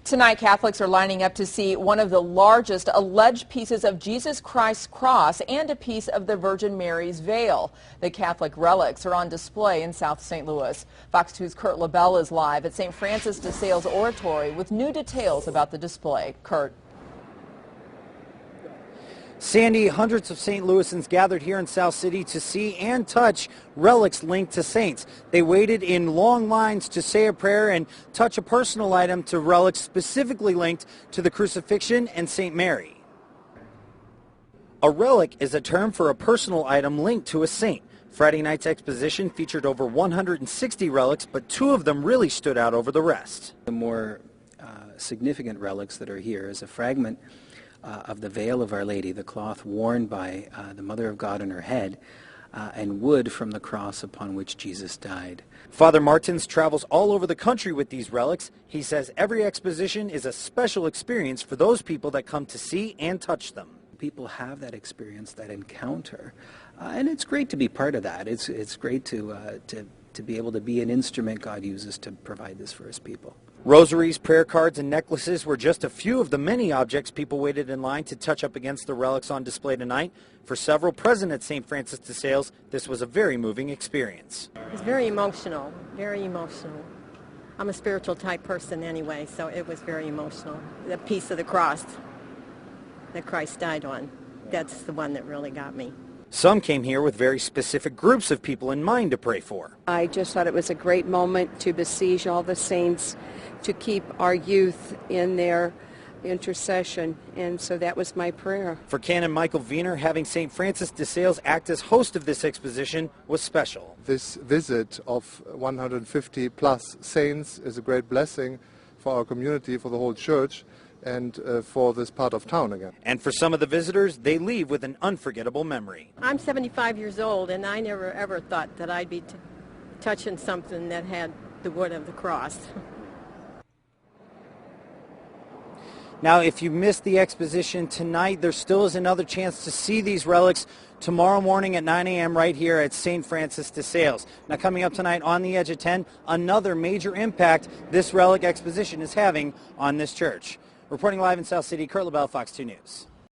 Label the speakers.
Speaker 1: Tonight, Catholics are lining up to see one of the largest alleged pieces of Jesus Christ's cross and a piece of the Virgin Mary's veil. The Catholic relics are on display in South St. Louis. Fox 2's Kurt LaBelle is live at St. Francis de Sales Oratory with new details about the display. Kurt.
Speaker 2: Sandy, hundreds of St. Louisans gathered here in South City to see and touch relics linked to saints. They waited in long lines to say a prayer and touch a personal item to relics specifically linked to the crucifixion and St. Mary. A relic is a term for a personal item linked to a saint. Friday night's exposition featured over 160 relics, but two of them really stood out over the rest.
Speaker 3: The more significant relics that are here is a fragment of the veil of Our Lady, the cloth worn by the Mother of God on her head, and wood from the cross upon which Jesus died.
Speaker 2: Father Martins travels all over the country with these relics. He says every exposition is a special experience for those people that come to see and touch them.
Speaker 3: People have that experience, that encounter, and it's great to be part of that. It's great to be able to be an instrument God uses to provide this for his people.
Speaker 2: Rosaries, prayer cards, and necklaces were just a few of the many objects people waited in line to touch up against the relics on display tonight. For several present at St. Francis de Sales, this was a very moving experience.
Speaker 4: It's very emotional, very emotional. I'm a spiritual type person anyway, so it was very emotional. The piece of the cross that Christ died on, that's the one that really got me.
Speaker 2: Some came here with very specific groups of people in mind to pray for.
Speaker 5: I just thought it was a great moment to besiege all the saints, to keep our youth in their intercession, and so that was my prayer.
Speaker 2: For Canon Michael Wiener, having St. Francis de Sales act as host of this exposition was special.
Speaker 6: This visit of 150 plus saints is a great blessing for our community, for the whole church, and for this part of town again.
Speaker 2: And for some of the visitors, they leave with an unforgettable memory.
Speaker 4: I'm 75 years old, and I never ever thought that I'd be touching something that had the wood of the cross.
Speaker 2: Now, if you missed the exposition tonight, there still is another chance to see these relics tomorrow morning at 9 a.m. right here at St. Francis de Sales. Now, coming up tonight on The Edge at 10, another major impact this relic exposition is having on this church. Reporting live in South City, Kurt LaBelle, Fox 2 News.